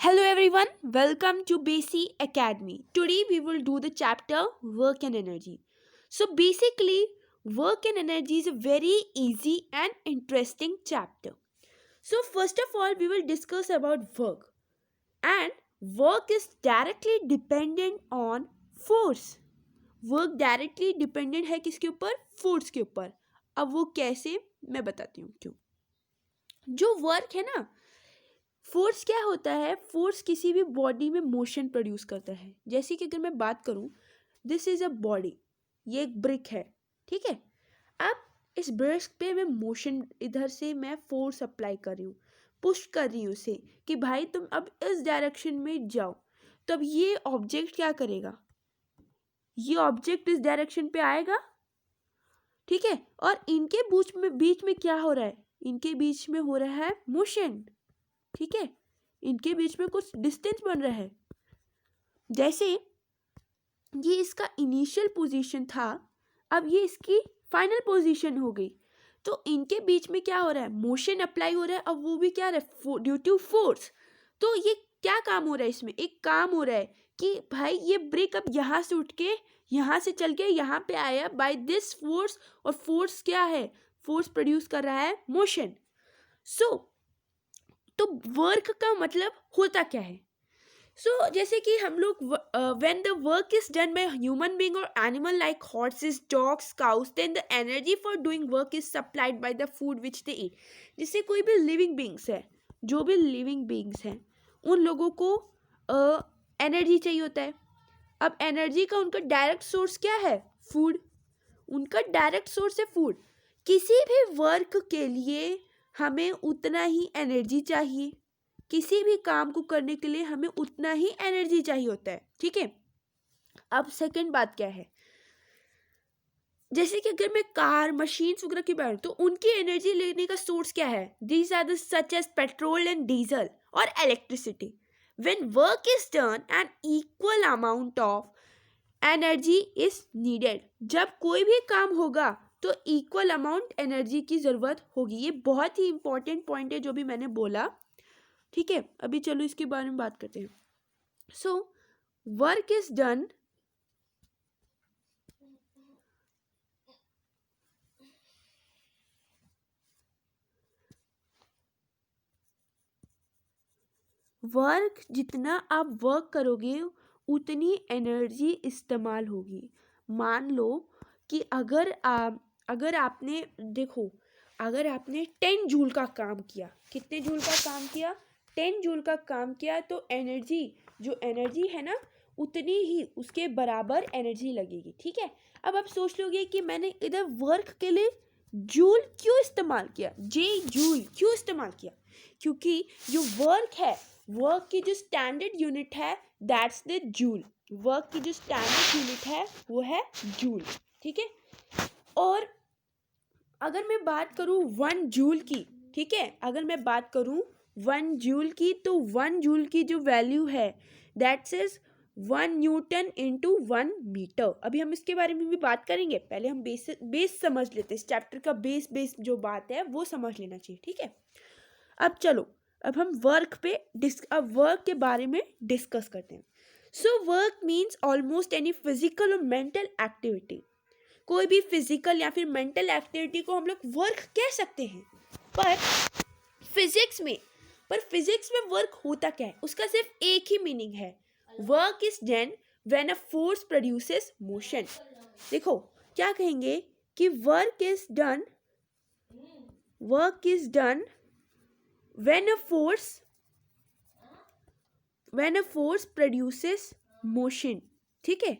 Hello everyone, welcome to BC Academy. Today we will do the chapter Work and Energy. So basically, work and energy is a very easy and interesting chapter. So first of all, we will discuss about work. And work is directly dependent on force. Work directly dependent है किसके ऊपर? Force के ऊपर. अब वो कैसे, मैं बताती हूँ क्यों. जो वर्क है ना, फोर्स क्या होता है? फोर्स किसी भी बॉडी में मोशन प्रोड्यूस करता है. जैसे कि अगर मैं बात करूं, दिस इज अ बॉडी, ये एक ब्रिक है, ठीक है. अब इस ब्रिक पे मैं मोशन, इधर से मैं फोर्स अप्लाई कर रही हूँ, पुश कर रही हूँ उसे कि भाई तुम अब इस डायरेक्शन में जाओ. तब ये ऑब्जेक्ट क्या करेगा? ये ऑब्जेक्ट इस डायरेक्शन पे आएगा, ठीक है. और इनके बीच में क्या हो रहा है? इनके बीच में हो रहा है मोशन, ठीक है. इनके बीच में कुछ डिस्टेंस बन रहा है. जैसे ये इसका इनिशियल पोजीशन था, अब ये इसकी फाइनल पोजीशन हो गई. तो इनके बीच में क्या हो रहा है? मोशन अप्लाई हो रहा है. अब वो भी क्या रहा है? Due to force. तो ये क्या काम हो रहा है? इसमें एक काम हो रहा है कि भाई ये ब्रिक अब यहाँ से उठ के यहाँ से चल के यहाँ पे आया बाय दिस फोर्स. और फोर्स क्या है? फोर्स प्रोड्यूस कर रहा है मोशन. तो वर्क का मतलब होता क्या है? जैसे कि हम लोग when the work is done by human being और animal like horses, dogs, cows, then the energy for doing work is supplied by the food which they eat. जैसे कोई भी लिविंग बींग्स है, जो भी लिविंग बींग्स हैं, उन लोगों को एनर्जी चाहिए होता है. अब एनर्जी का उनका डायरेक्ट सोर्स क्या है? फूड. उनका डायरेक्ट सोर्स है फूड. किसी भी वर्क के लिए हमें उतना ही एनर्जी चाहिए. किसी भी काम को करने के लिए हमें उतना ही एनर्जी चाहिए होता है, ठीक है. अब सेकंड बात क्या है? जैसे कि अगर मैं कार, मशीन्स वगैरह की बात, तो उनकी एनर्जी लेने का सोर्स क्या है? These are the such as petrol and diesel और electricity. When work is done an equal amount of energy is needed. जब कोई भी काम होगा तो इक्वल अमाउंट एनर्जी की ज़रूरत होगी. ये बहुत ही इंपॉर्टेंट पॉइंट है जो भी मैंने बोला, ठीक है. अभी चलो इसके बारे में बात करते हैं. वर्क इज डन वर्क, जितना आप वर्क करोगे उतनी एनर्जी इस्तेमाल होगी. मान लो कि अगर आपने देखो, अगर आपने 10 जूल का काम किया, कितने जूल का काम किया? 10 जूल का काम किया. तो एनर्जी, जो एनर्जी है ना, उतनी ही उसके बराबर एनर्जी लगेगी, ठीक है. अब आप सोच लोगे कि मैंने इधर वर्क के लिए जूल क्यों इस्तेमाल किया, जूल क्यों इस्तेमाल किया? क्योंकि जो वर्क है, वर्क की जो स्टैंडर्ड यूनिट है दैट्स द जूल. वर्क की जो स्टैंडर्ड यूनिट है वो है जूल, ठीक है. और अगर मैं बात करूँ 1 जूल की, ठीक है, अगर मैं बात करूँ 1 जूल की, तो 1 जूल की जो वैल्यू है that's is 1 newton into 1 metre. अभी हम इसके बारे में भी बात करेंगे. पहले हम बेस समझ लेते हैं. इस चैप्टर का बेस जो बात है वो समझ लेना चाहिए, ठीक है. अब चलो, अब हम वर्क के बारे में डिस्कस करते हैं. Work means almost any physical और मेंटल एक्टिविटी. कोई भी फिजिकल या फिर मेंटल एक्टिविटी को हम लोग वर्क कह सकते हैं. पर फिजिक्स में वर्क होता क्या है? उसका सिर्फ एक ही मीनिंग है. Work is done when a force produces motion. देखो क्या कहेंगे कि work is done when a force produces motion, ठीक है.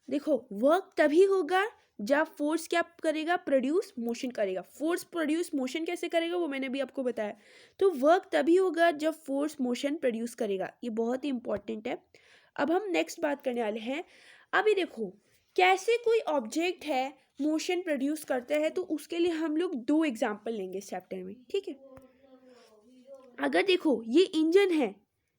देखो वर्क तभी होगा जब फोर्स क्या करेगा? प्रोड्यूस मोशन करेगा. फोर्स प्रोड्यूस मोशन कैसे करेगा वो मैंने भी आपको बताया. तो वर्क तभी होगा जब फोर्स मोशन प्रोड्यूस करेगा. ये बहुत ही इंपॉर्टेंट है. अब हम नेक्स्ट बात करने वाले हैं. अभी देखो कैसे कोई ऑब्जेक्ट है मोशन प्रोड्यूस करता है, तो उसके लिए हम लोग 2 एग्जाम्पल लेंगे इस चैप्टर में, ठीक है. अगर देखो ये इंजन है,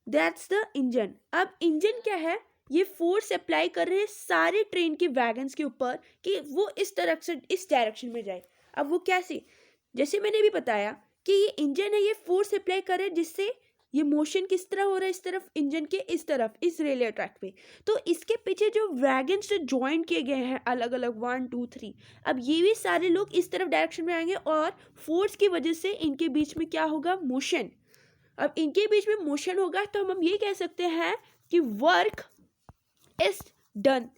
दैट्स द इंजन. अब इंजन क्या है? ये फोर्स अप्लाई कर रहे हैं सारे ट्रेन के वैगन्स के ऊपर कि वो इस डायरेक्शन में जाए. अब वो कैसे? जैसे मैंने भी बताया कि ये इंजन है, ये फोर्स अप्लाई कर रहा है जिससे ये मोशन किस तरह हो रहा है, इस तरफ इंजन के इस तरफ इस रेलवे ट्रैक पे। तो इसके पीछे जो वैगन्स जो ज्वाइन किए गए हैं अलग अलग 1 2 3, अब ये भी सारे लोग इस तरफ डायरेक्शन में आएंगे और फोर्स की वजह से इनके बीच में क्या होगा, मोशन। अब इनके बीच में मोशन होगा तो हम ये कह सकते हैं कि वर्क इज डन।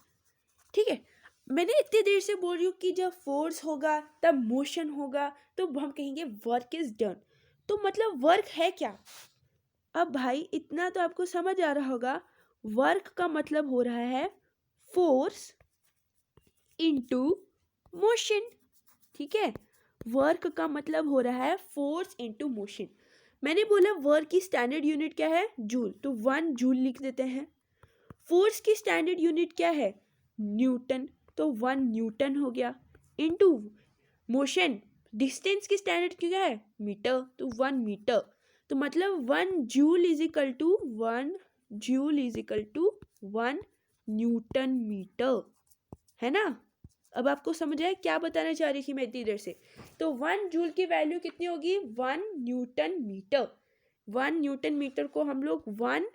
ठीक है, मैंने इतनी देर से बोल रही हूँ कि जब फोर्स होगा तब मोशन होगा तो हम कहेंगे वर्क इज डन। तो मतलब वर्क है क्या? अब भाई इतना तो आपको समझ आ रहा होगा, वर्क का मतलब हो रहा है फोर्स इनटू मोशन। ठीक है, वर्क का मतलब हो रहा है फोर्स इनटू मोशन। मैंने बोला वर्क की स्टैंडर्ड यूनिट क्या है, जूल, तो 1 जूल लिख देते हैं। फोर्स की स्टैंडर्ड यूनिट क्या है, न्यूटन, तो 1 न्यूटन हो गया। इनटू मोशन, डिस्टेंस की स्टैंडर्ड क्या है, मीटर, तो 1 मीटर। तो मतलब 1 joule is equal to 1 joule is equal to 1 newton metre, है ना? अब आपको समझ आया क्या बताना चाह रही थी मैं इतनी देर से? तो 1 जूल की वैल्यू कितनी होगी, 1 न्यूटन मीटर। 1 न्यूटन मीटर को हम लोग 1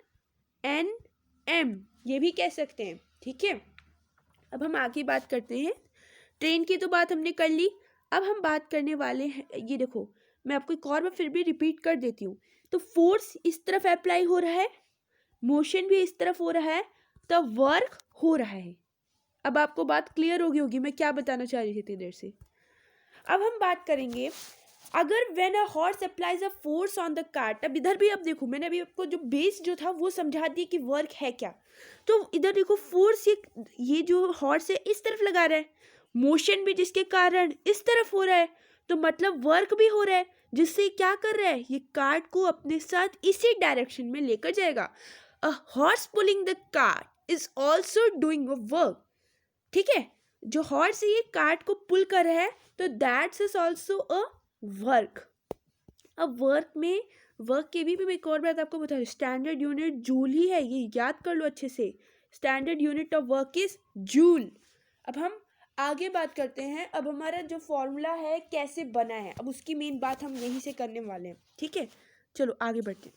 एन एम ये भी कह सकते हैं। ठीक है, अब हम आगे बात करते हैं। ट्रेन की तो बात हमने कर ली, अब हम बात करने वाले हैं, ये देखो मैं आपको एक और बार फिर भी रिपीट कर देती हूँ। तो फोर्स इस तरफ अप्लाई हो रहा है, मोशन भी इस तरफ हो रहा है, तो वर्क हो रहा है। अब आपको बात क्लियर होगी मैं क्या बताना चाह रही थी इतनी देर से। अब हम बात करेंगे, अगर when a horse applies a force on the cart, अब इधर भी अब देखो मैंने अभी आपको जो बेस जो था वो समझा दिया कि वर्क है क्या। तो इधर देखो फोर्स ये जो हॉर्स है इस तरफ लगा रहा है, मोशन भी जिसके कारण इस तरफ हो रहा है, तो मतलब वर्क भी हो रहा है, जिससे क्या कर रहा है, ये कार्ट को अपने साथ इसी डायरेक्शन में लेकर जाएगा। A horse pulling the cart is also doing a work. ठीक है, जो हॉर्स है ये कार्ट को पुल कर रहा है, तो that's is also a work. अब वर्क के भी मैं एक और बात आपको बता रही हूँ, स्टैंडर्ड यूनिट जूल ही है, ये याद कर लो अच्छे से। Standard unit of work is joule. अब हम आगे बात करते हैं, अब हमारा जो फॉर्मूला है कैसे बना है, अब उसकी मेन बात हम यहीं से करने वाले हैं। ठीक है, चलो आगे बढ़ते हैं।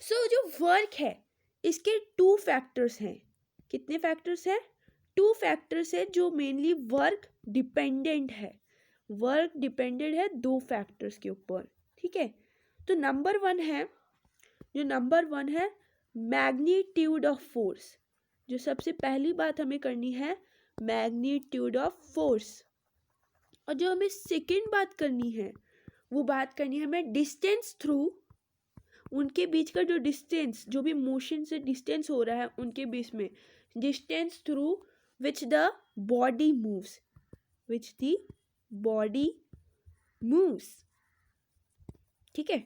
सो जो वर्क है इसके 2 फैक्टर्स हैं। कितने फैक्टर्स हैं? 2 फैक्टर्स है जो मेनली वर्क डिपेंडेंट है। वर्क डिपेंडेंट है 2 फैक्टर्स के ऊपर। ठीक है, तो नंबर 1 है मैग्नीट्यूड ऑफ फोर्स। जो सबसे पहली बात हमें करनी है मैग्नीट्यूड ऑफ फोर्स। और जो हमें सेकंड बात करनी है वो बात करनी है हमें डिस्टेंस थ्रू, उनके बीच का जो डिस्टेंस, जो भी मोशन से डिस्टेंस हो रहा है उनके बीच में, distance through which the body moves, which the body moves. ठीक है,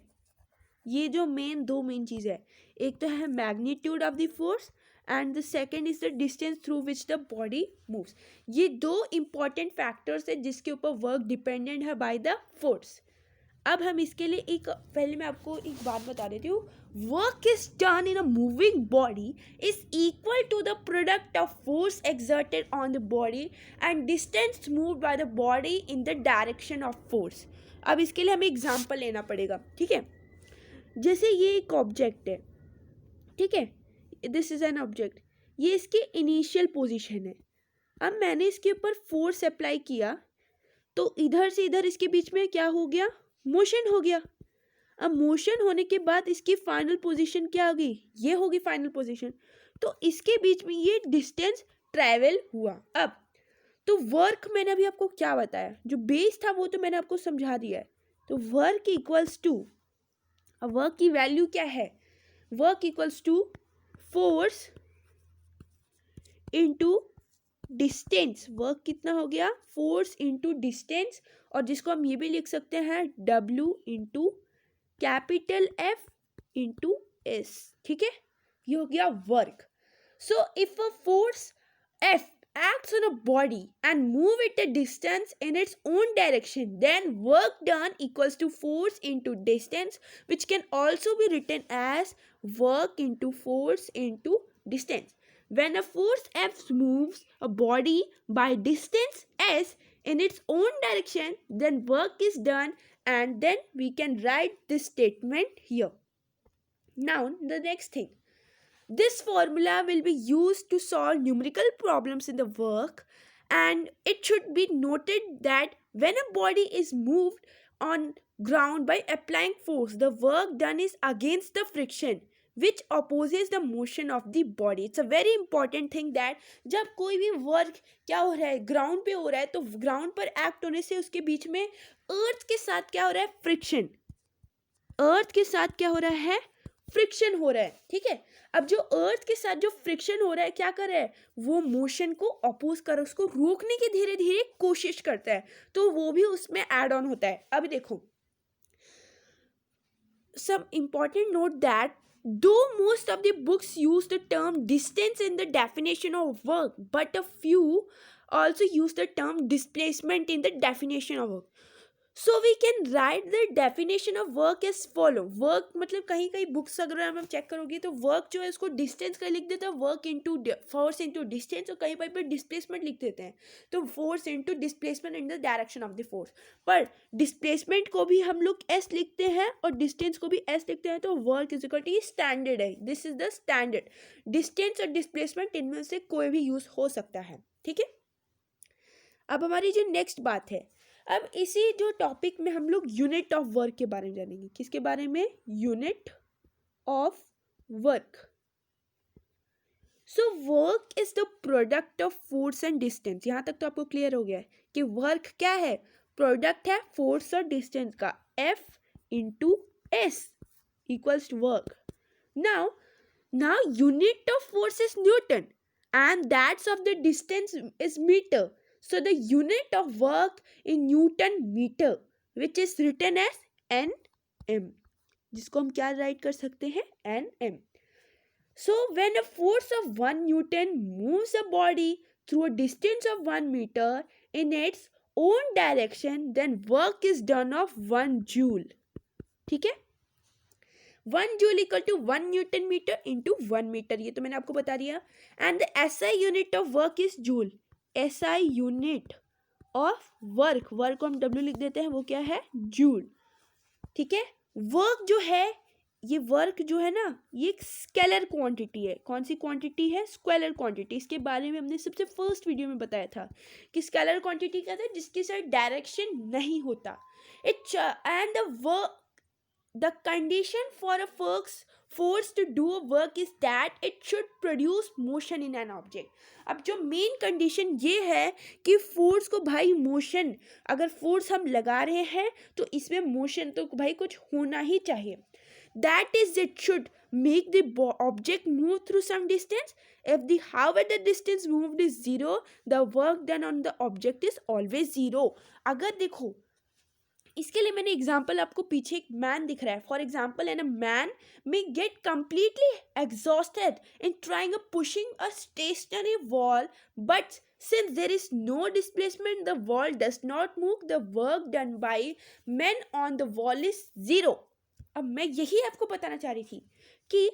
ये जो दो मेन चीज है, एक तो है magnitude of the force and the second is the distance through which the body moves. ये 2 इंपॉर्टेंट फैक्टर्स है जिसके ऊपर वर्क डिपेंडेंट है बाय द फोर्स। अब हम इसके लिए पहले मैं आपको एक बात बता देती हूँ, work is done in a moving body is equal to the product of force exerted on the body and distance moved by the body in the direction of force. अब इसके लिए हमें एग्जाम्पल लेना पड़ेगा। ठीक है, जैसे ये एक ऑब्जेक्ट है, ठीक है, दिस इज एन ऑब्जेक्ट, ये इसकी इनिशियल पोजीशन है। अब मैंने इसके ऊपर फोर्स अप्लाई किया तो इधर से इधर इसके बीच में क्या हो गया, मोशन हो गया। अब मोशन होने के बाद इसकी फाइनल पोजीशन क्या होगी, ये होगी फाइनल पोजीशन। तो इसके बीच में ये डिस्टेंस ट्रैवल हुआ। अब तो वर्क मैंने अभी आपको क्या बताया, जो बेस था वो तो मैंने आपको समझा दिया है। तो वर्क इक्वल्स टू, अब वर्क की वैल्यू क्या है, work equals to force into distance. Work कितना हो गया, फोर्स इनटू डिस्टेंस, और जिसको हम ये भी लिख सकते हैं W into capital F into S। ठीक है, ये हो गया work. So if a force F acts on a body and move it a distance in its own direction, then work done equals to force into distance, which can also be written as work into force into distance. When a force F moves a body by distance S in its own direction, then work is done and then we can write this statement here. Now the next thing, this formula will be used to solve numerical problems in the work, and it should be noted that when a body is moved on ground by applying force, the work done is against the friction which opposes the motion of the body. It's a very important thing that जब कोई भी work क्या हो रहा है, ground पे हो रहा है, तो ग्राउंड पर एक्ट होने से उसके बीच में अर्थ के साथ क्या हो रहा है, फ्रिक्शन, अर्थ के साथ क्या हो रहा है, फ्रिक्शन हो रहा है. ठीक है, अब जो अर्थ के साथ जो फ्रिक्शन हो रहा है क्या कर रहा है, वो मोशन को अपोज कर, उसको रोकने की धीरे धीरे कोशिश करता है, तो वो भी उसमें ऐड ऑन होता है. अभी देखो, some important note that though most of the books use the term distance in the definition of work, but a few also use the term displacement in the definition of work. So we can write the definition of work as follow. work मतलब कहीं कहीं books अगर हम check करोगे तो work जो है उसको डिस्टेंस का लिख देता है, work into force into distance, और कहीं पर डिस्प्लेसमेंट लिख देते हैं, तो force into displacement in the direction of the force. पर डिस्प्लेसमेंट को भी हम लोग एस लिखते हैं और डिस्टेंस को भी एस लिखते हैं, तो work is equal to standard है, this is the standard. Distance और डिस्प्लेसमेंट इनमें से कोई भी यूज हो सकता है. ठीक है, अब हमारी जो नेक्स्ट बात है, अब इसी जो टॉपिक में हम लोग यूनिट ऑफ वर्क के बारे में जानेंगे. किसके बारे में, unit of work. So work is the product of force and distance. यहां तक तो आपको क्लियर हो गया है कि वर्क क्या है, प्रोडक्ट है फोर्स और डिस्टेंस का. F into S equals to work. Now unit of force is newton and that's of the distance is meter. So the unit of work in Newton meter, which is written as Nm, जिसको हम क्या right कर सकते हैं, Nm. So when a force of 1 Newton moves a body through a distance of 1 meter in its own direction, then work is done of 1 joule. ठीक है, 1 joule equal to 1 Newton meter into 1 meter, ये तो मैंने आपको बता दिया. And the SI unit of work is joule. SI unit of work, work को हम W लिख देते हैं, वो क्या है, जूल. ठीक है, वर्क जो है, ये वर्क जो है ना, ये एक स्केलर क्वांटिटी है. कौन सी क्वांटिटी है, स्केलर क्वांटिटी. इसके बारे में हमने सबसे फर्स्ट वीडियो में बताया था कि स्केलर क्वांटिटी क्या था, जिसके साथ डायरेक्शन नहीं होता. It and the work, the condition for a force to do a work is that it should produce motion in an object. अब जो मेन कंडीशन ये है कि फोर्स को भाई मोशन, अगर फोर्स हम लगा रहे हैं तो इसमें मोशन तो भाई कुछ होना ही चाहिए. That is, it should make the object move through some distance. If the however the distance moved is zero, the work done on the object is always zero. अगर देखो, इसके लिए मैंने एग्जाम्पल, आपको पीछे एक मैन दिख रहा है. For example, an a man may get completely exhausted in trying pushing a stationary wall, but since there is no displacement the wall does not move, the work done by man on the wall is zero. अब मैं यही आपको बताना चाह रही थी कि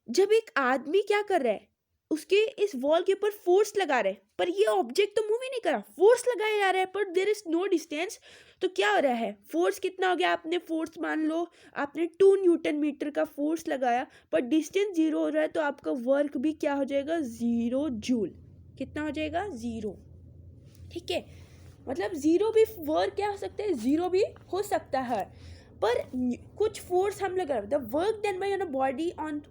जब एक आदमी क्या कर रहा है, उसके इस वॉल के ऊपर फोर्स लगा रहे हैं, पर ये ऑब्जेक्ट तो मूव ही नहीं कर रहा, फोर्स लगाया जा रहा है, पर देयर इज नो डिस्टेंस. तो क्या हो रहा है, फोर्स कितना हो गया, आपने फोर्स मान लो आपने 2 न्यूटन मीटर का फोर्स लगाया, पर डिस्टेंस जीरो हो रहा है, तो आपका वर्क भी क्या हो जाएगा, 0 जूल. कितना हो जाएगा, 0. ठीक है, मतलब 0 भी वर्क क्या हो सकता है, 0 भी हो सकता है, पर कुछ फोर्स हम लगा, the work done by on a body on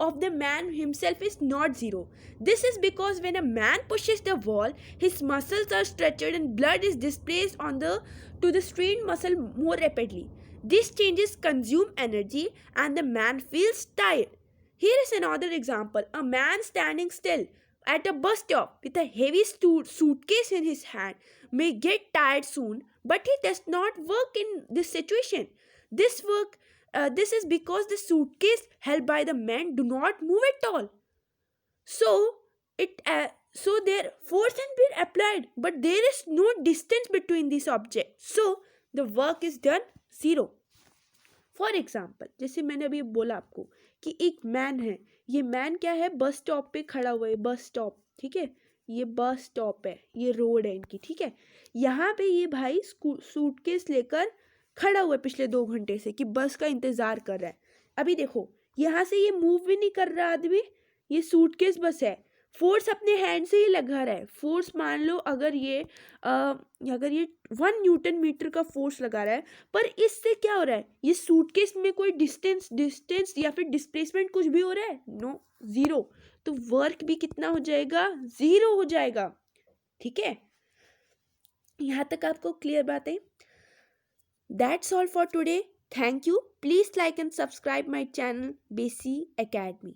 of the man himself is not zero. This is because when a man pushes the wall, his muscles are stretched and blood is displaced on to the strained muscle more rapidly. These changes consume energy and the man feels tired. Here is another example. A man standing still at a bus stop with a heavy suitcase in his hand may get tired soon, but he does not work in this situation. This is because the suitcase held by the man do not move at all. So their force has been applied, but there is no distance between these objects. So the work is done 0. For example, जैसे मैंने अभी बोला आपको कि एक man है, ये man क्या है, बस स्टॉप पे खड़ा हुआ है, बस स्टॉप. ठीक है, ये बस स्टॉप है, ये रोड है इनकी. ठीक है, यहाँ पे ये भाई सूटकेस लेकर खड़ा हुआ है पिछले 2 घंटे से कि बस का इंतजार कर रहा है। अभी देखो यहाँ से ये मूव भी नहीं कर रहा आदमी, ये सूटकेस बस है, फोर्स अपने हैंड से ही लगा रहा है। फोर्स मान लो अगर ये 1 न्यूटन मीटर का फोर्स लगा रहा है, पर इससे क्या हो रहा है, ये सूटकेस में कोई डिस्टेंस या फिर डिस्प्लेसमेंट कुछ भी हो रहा है? No, zero. तो वर्क भी कितना हो जाएगा? जीरो हो जाएगा। ठीक है, यहाँ तक आपको क्लियर बात है? That's all for today. Thank you. Please like and subscribe my channel बेसी एकेडमी।